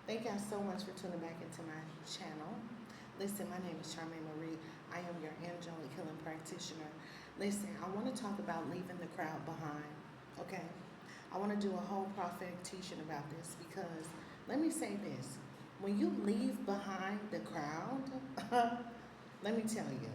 Thank y'all so much for tuning back into my channel. Listen, my name is Charmaine Marie. I am your angelic healing practitioner. Listen, I want to talk about leaving the crowd behind, okay? I want to do a whole prophetic teaching about this because, let me say this. When you leave behind the crowd, let me tell you,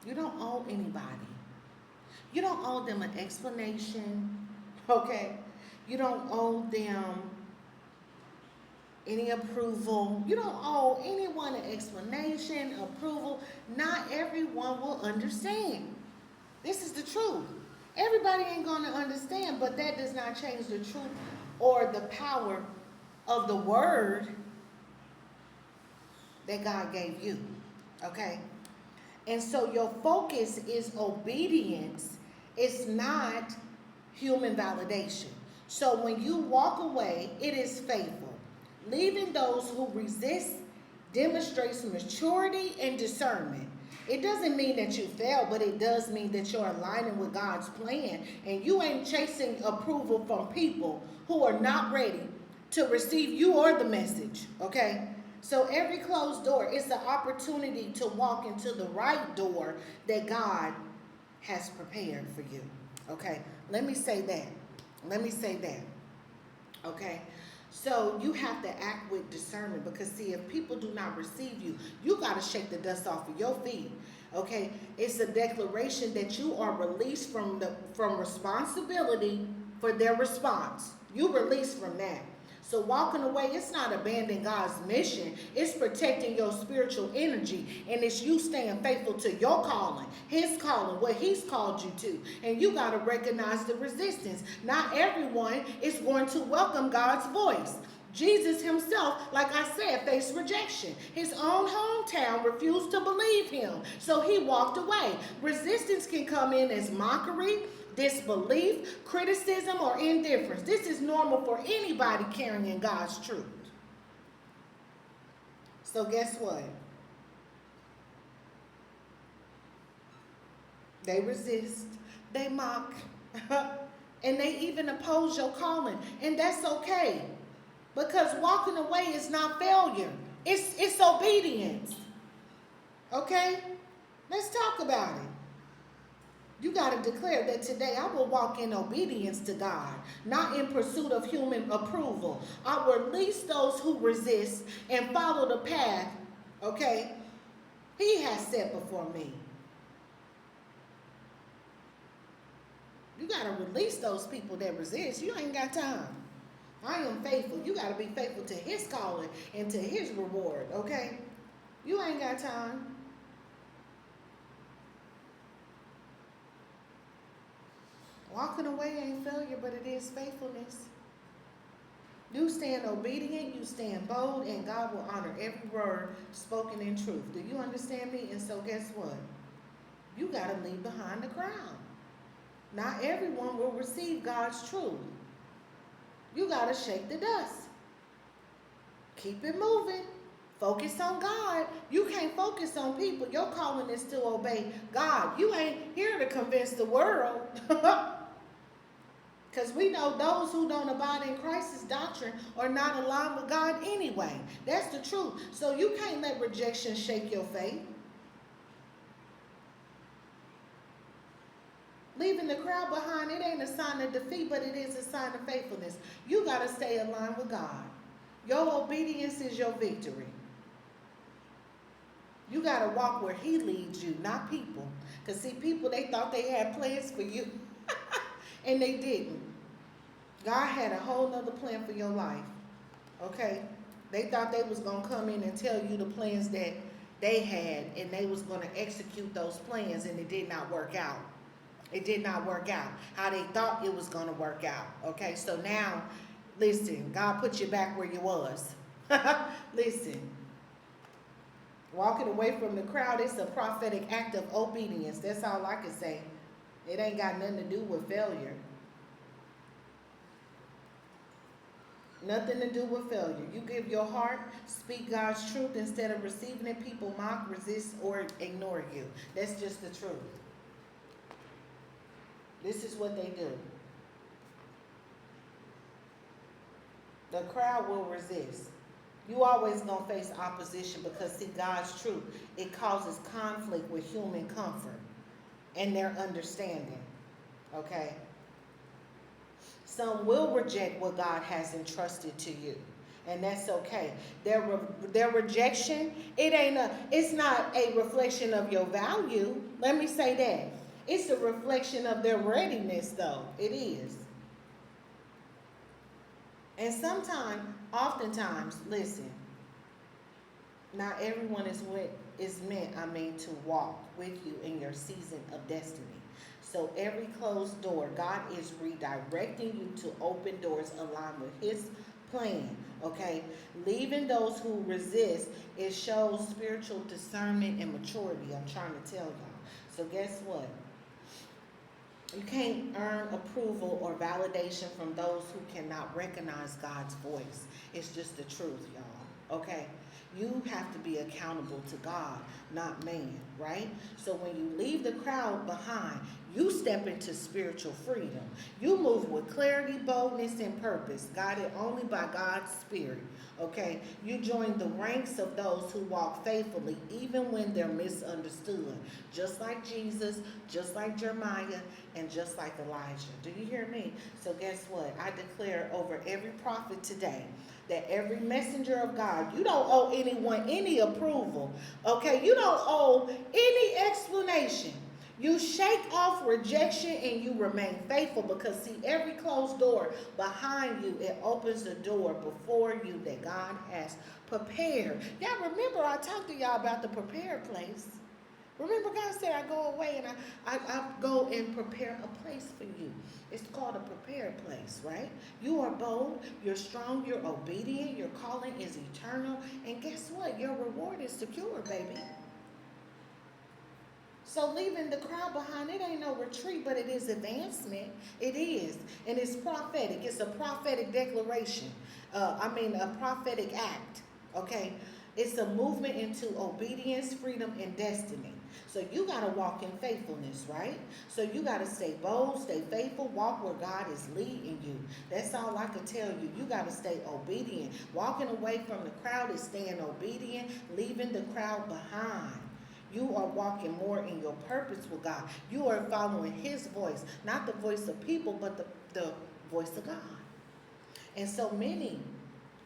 you don't owe anybody. You don't owe them an explanation, okay? You don't owe them any approval. You don't owe anyone an explanation, approval. Not everyone will understand. This is the truth. Everybody ain't going to understand, but that does not change the truth or the power of the word that God gave you, okay? And so your focus is obedience. It's not human validation. So when you walk away, it is faithful. Leaving those who resist demonstrates maturity and discernment. It doesn't mean that you fail, but it does mean that you're aligning with God's plan and you ain't chasing approval from people who are not ready to receive you or the message, okay? So every closed door is an opportunity to walk into the right door that God has prepared for you, okay? Let me say that. Okay? So you have to act with discernment because, see, if people do not receive you, you got to shake the dust off of your feet, okay? It's a declaration that you are released from responsibility for their response. You released from that. So walking away, it's not abandoning God's mission. It's protecting your spiritual energy. And it's you staying faithful to your calling, his calling, what he's called you to. And you got to recognize the resistance. Not everyone is going to welcome God's voice. Jesus himself, like I said, faced rejection. His own hometown refused to believe him. So he walked away. Resistance can come in as mockery, disbelief, criticism, or indifference. This is normal for anybody carrying God's truth. So guess what? They resist, they mock, and they even oppose your calling. And that's okay. Because walking away is not failure. It's obedience. Okay? Let's talk about it. You got to declare that today I will walk in obedience to God, not in pursuit of human approval. I will release those who resist and follow the path, okay, he has set before me. You got to release those people that resist. You ain't got time. I am faithful. You got to be faithful to his calling and to his reward, okay? You ain't got time. Walking away ain't failure, but it is faithfulness. You stand obedient, you stand bold, and God will honor every word spoken in truth. Do you understand me? And so guess what? You got to leave behind the crowd. Not everyone will receive God's truth. You got to shake the dust. Keep it moving. Focus on God. You can't focus on people. Your calling is to obey God. You ain't here to convince the world. Because we know those who don't abide in Christ's doctrine are not aligned with God anyway. That's the truth. So you can't let rejection shake your faith. Leaving the crowd behind, it ain't a sign of defeat, but it is a sign of faithfulness. You got to stay aligned with God. Your obedience is your victory. You got to walk where he leads you, not people. Because see, people, they thought they had plans for you. And they didn't. God had a whole nother plan for your life. Okay? They thought they was going to come in and tell you the plans that they had. And they was going to execute those plans. And it did not work out. It did not work out how they thought it was going to work out. Okay? So now, listen. God put you back where you was. Listen. Walking away from the crowd, it's a prophetic act of obedience. That's all I can say. It ain't got nothing to do with failure. Nothing to do with failure. You give your heart, speak God's truth instead of receiving it. People mock, resist, or ignore you. That's just the truth. This is what they do. The crowd will resist. You always gonna face opposition because see God's truth. It causes conflict with human comfort and their understanding. Okay? Some will reject what God has entrusted to you. And that's okay. Their rejection, it's not a reflection of your value. Let me say that. It's a reflection of their readiness, though. It is. And oftentimes, listen, not everyone is meant to walk with you in your season of destiny. So every closed door, God is redirecting you to open doors aligned with His plan. Okay? Leaving those who resist, it shows spiritual discernment and maturity. I'm trying to tell y'all. So guess what? You can't earn approval or validation from those who cannot recognize God's voice. It's just the truth, y'all. Okay? You have to be accountable to God, not man, right? So when you leave the crowd behind, you step into spiritual freedom. You move with clarity, boldness, and purpose, guided only by God's Spirit. Okay? You join the ranks of those who walk faithfully, even when they're misunderstood. Just like Jesus, just like Jeremiah, and just like Elijah. Do you hear me? So guess what? I declare over every prophet today that every messenger of God, you don't owe anyone any approval. Okay? You don't owe any explanation. You shake off rejection and you remain faithful because see, every closed door behind you, it opens the door before you that God has prepared. Y'all remember I talked to y'all about the prepared place. Remember God said I go away and I go and prepare a place for you. It's called a prepared place, right? You are bold, you're strong, you're obedient, your calling is eternal, and guess what? Your reward is secure, baby. So leaving the crowd behind, it ain't no retreat, but it is advancement. It is. And it's prophetic. It's a prophetic declaration. A prophetic act. Okay? It's a movement into obedience, freedom, and destiny. So you got to walk in faithfulness, right? So you got to stay bold, stay faithful, walk where God is leading you. That's all I can tell you. You got to stay obedient. Walking away from the crowd is staying obedient, leaving the crowd behind. You are walking more in your purpose with God. You are following His voice, not the voice of people, but the voice of God. And so many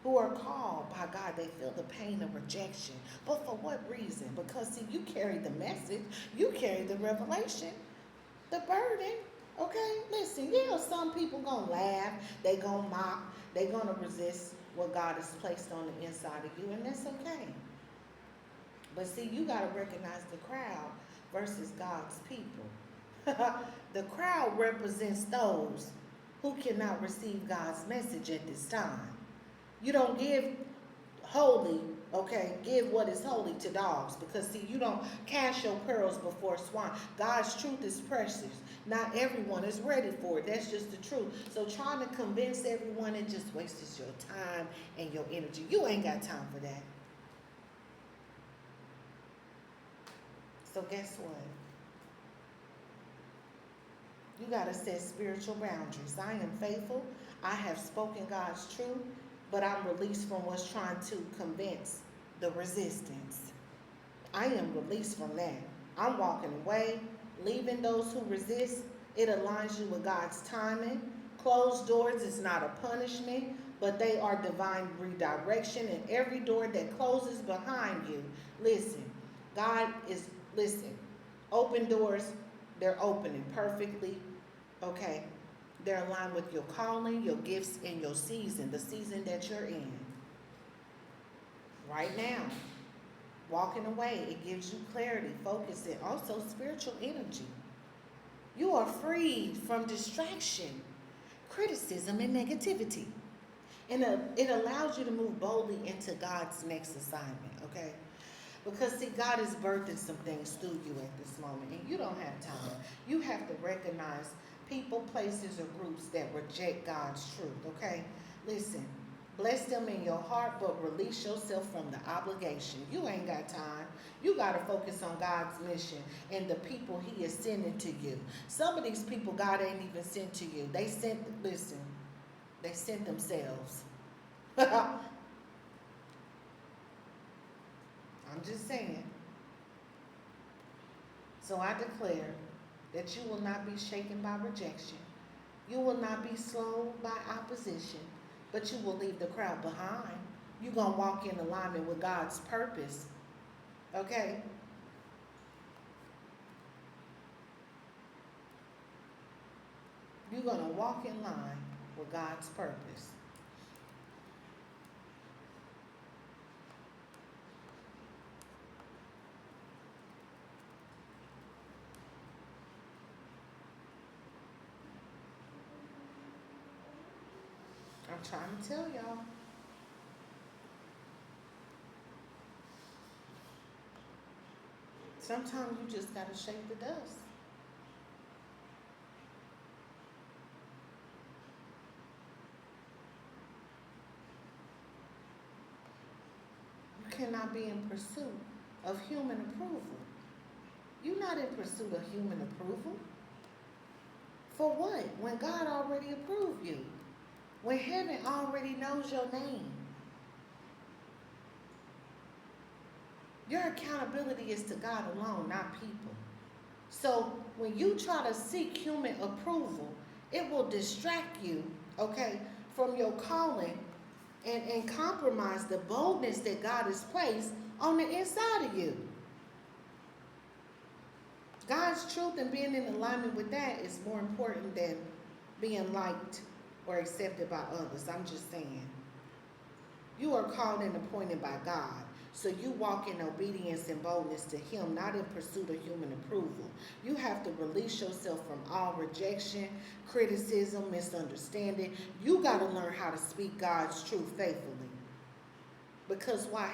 who are called by God, they feel the pain of rejection. But for what reason? Because, see, you carry the message. You carry the revelation, the burden. Okay? Listen, some people going to laugh. They going to mock. They going to resist what God has placed on the inside of you, and that's okay. But see, you got to recognize the crowd versus God's people. The crowd represents those who cannot receive God's message at this time. You don't give give what is holy to dogs, because see, you don't cast your pearls before swine. God's truth is precious. Not everyone is ready for it. That's just the truth. So trying to convince everyone, it just wastes your time and your energy. You ain't got time for that. So guess what? You got to set spiritual boundaries. I am faithful. I have spoken God's truth, but I'm released from what's trying to convince the resistance. I am released from that. I'm walking away, leaving those who resist. It aligns you with God's timing. Closed doors is not a punishment, but they are divine redirection. And every door that closes behind you, listen, open doors, they're opening perfectly, okay? They're aligned with your calling, your gifts, and your season, the season that you're in. Right now, walking away, it gives you clarity, focus, and also spiritual energy. You are freed from distraction, criticism, and negativity. And it allows you to move boldly into God's next assignment, okay? Because, see, God is birthing some things through you at this moment, and you don't have time. You have to recognize people, places, or groups that reject God's truth, okay? Listen, Bless them in your heart, but release yourself from the obligation. You ain't got time. You got to focus on God's mission and the people He is sending to you. Some of these people God ain't even sent to you. They sent, listen, they sent themselves. I'm just saying. So I declare that you will not be shaken by rejection. You will not be slowed by opposition, but you will leave the crowd behind. You're going to walk in alignment with God's purpose. Okay? You're going to walk in line with God's purpose. I'm trying to tell y'all. Sometimes you just got to shake the dust. You cannot be in pursuit of human approval. You're not in pursuit of human approval. For what? When God already approved you. When heaven already knows your name. Your accountability is to God alone, not people. So when you try to seek human approval, it will distract you, okay, from your calling and compromise the boldness that God has placed on the inside of you. God's truth and being in alignment with that is more important than being liked or accepted by others. I'm just saying. You are called and appointed by God. So you walk in obedience and boldness to Him, not in pursuit of human approval. You have to release yourself from all rejection, criticism, misunderstanding. You got to learn how to speak God's truth faithfully. Because why?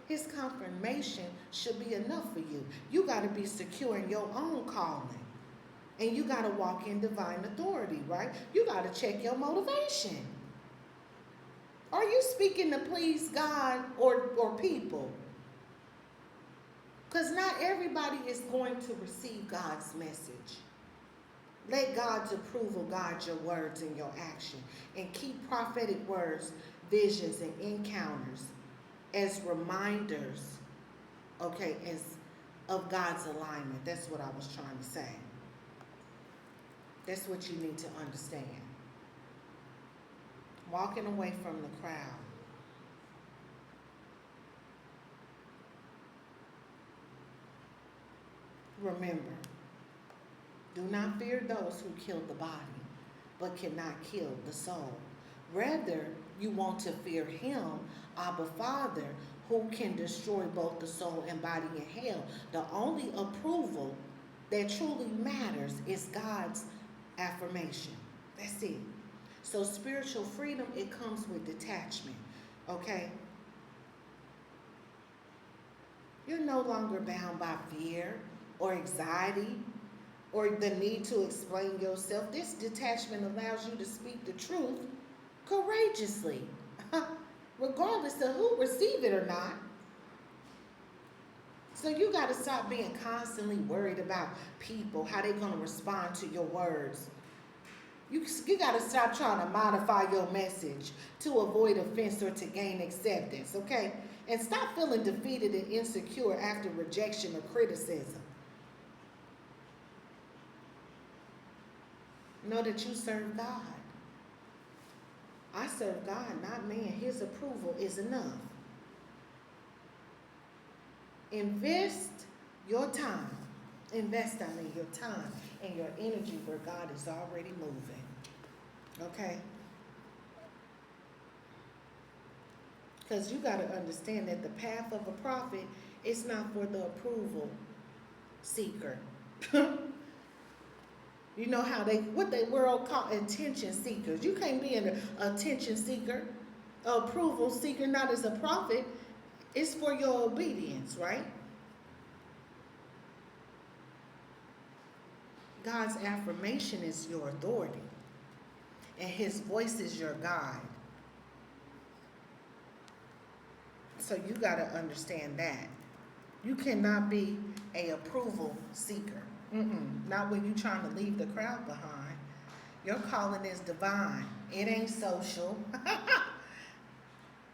His confirmation should be enough for you. You got to be secure in your own calling. And you got to walk in divine authority, right? You got to check your motivation. Are you speaking to please God or people? Because not everybody is going to receive God's message. Let God's approval guide your words and your action. And keep prophetic words, visions, and encounters as reminders, okay, as of God's alignment. That's what I was trying to say. That's what you need to understand. Walking away from the crowd. Remember, do not fear those who kill the body, but cannot kill the soul. Rather, you want to fear Him, Abba Father, who can destroy both the soul and body in hell. The only approval that truly matters is God's affirmation. That's it. So spiritual freedom, it comes with detachment, okay? You're no longer bound by fear or anxiety or the need to explain yourself. This detachment allows you to speak the truth courageously, regardless of who receives it or not. So you got to stop being constantly worried about people, how they're going to respond to your words. You got to stop trying to modify your message to avoid offense or to gain acceptance, okay? And stop feeling defeated and insecure after rejection or criticism. Know that you serve God. I serve God, not man. His approval is enough. Invest your time. Invest, your time and your energy where God is already moving. Okay? Because you got to understand that the path of a prophet is not for the approval seeker. You know how what the world call attention seekers. You can't be an attention seeker, approval seeker, not as a prophet. It's for your obedience, right? God's affirmation is your authority, and His voice is your guide. So you got to understand that. You cannot be a approval seeker. Not when you're trying to leave the crowd behind. Your calling is divine. It ain't social.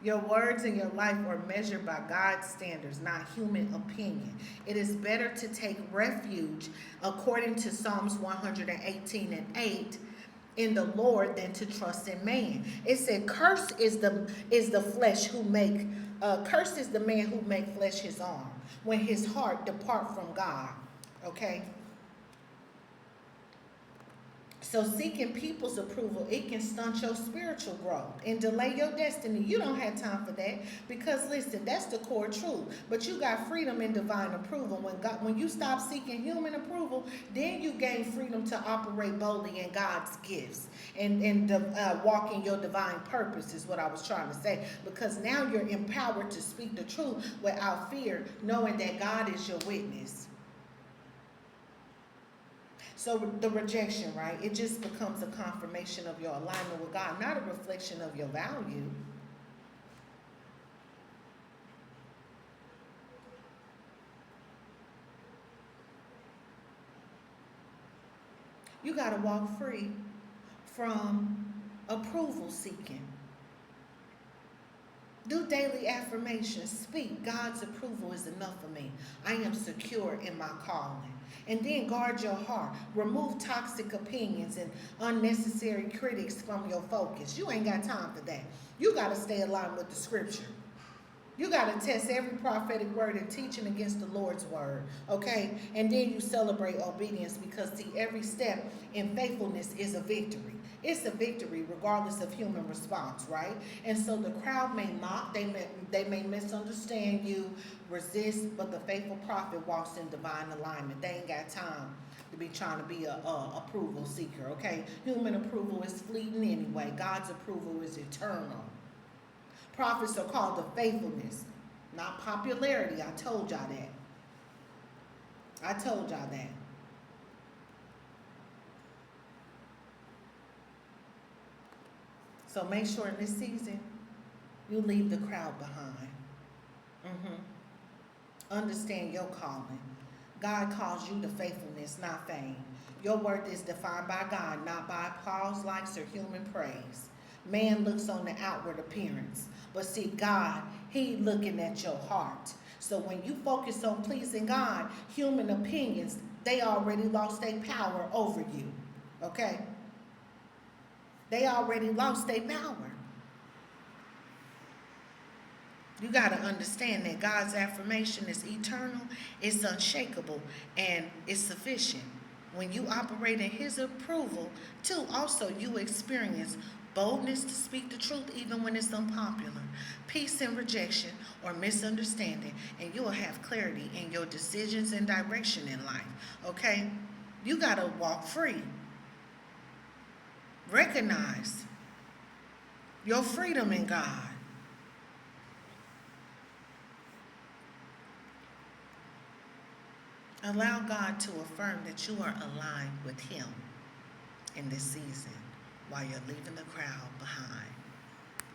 Your words and your life are measured by God's standards, not human opinion. It is better to take refuge, according to Psalms 118:8, in the Lord than to trust in man. It said, "Cursed is the flesh who make cursed is the man who make flesh his arm, when his heart depart from God." Okay. So seeking people's approval, it can stunt your spiritual growth and delay your destiny. You don't have time for that, because listen, that's the core truth. But you got freedom in divine approval. When you stop seeking human approval, then you gain freedom to operate boldly in God's gifts and walk in your divine purpose, is what I was trying to say. Because now you're empowered to speak the truth without fear, knowing that God is your witness. So the rejection, right? It just becomes a confirmation of your alignment with God, not a reflection of your value. You got to walk free from approval seeking. Do daily affirmations. Speak, "God's approval is enough for me. I am secure in my calling." And then guard your heart. Remove toxic opinions and unnecessary critics from your focus. You ain't got time for that. You got to stay aligned with the scripture. You got to test every prophetic word and teaching against the Lord's word, okay? And then you celebrate obedience, because, see, every step in faithfulness is a victory. It's a victory regardless of human response, right? And so the crowd may mock, they may misunderstand you, resist, but the faithful prophet walks in divine alignment. They ain't got time to be trying to be a approval seeker, okay? Human approval is fleeting anyway. God's approval is eternal. Prophets are called to faithfulness, not popularity. I told y'all that. So make sure in this season, you leave the crowd behind. Understand your calling. God calls you to faithfulness, not fame. Your worth is defined by God, not by applause, likes, or human praise. Man looks on the outward appearance, but see, God, He looking at your heart. So when you focus on pleasing God, human opinions, they already lost their power over you, okay? They already lost their power. You got to understand that God's affirmation is eternal, it's unshakable, and it's sufficient. When you operate in His approval, too, also you experience boldness to speak the truth even when it's unpopular, peace in rejection or misunderstanding, and you will have clarity in your decisions and direction in life, okay? You got to walk free. Recognize your freedom in God. Allow God to affirm that you are aligned with Him in this season while you're leaving the crowd behind.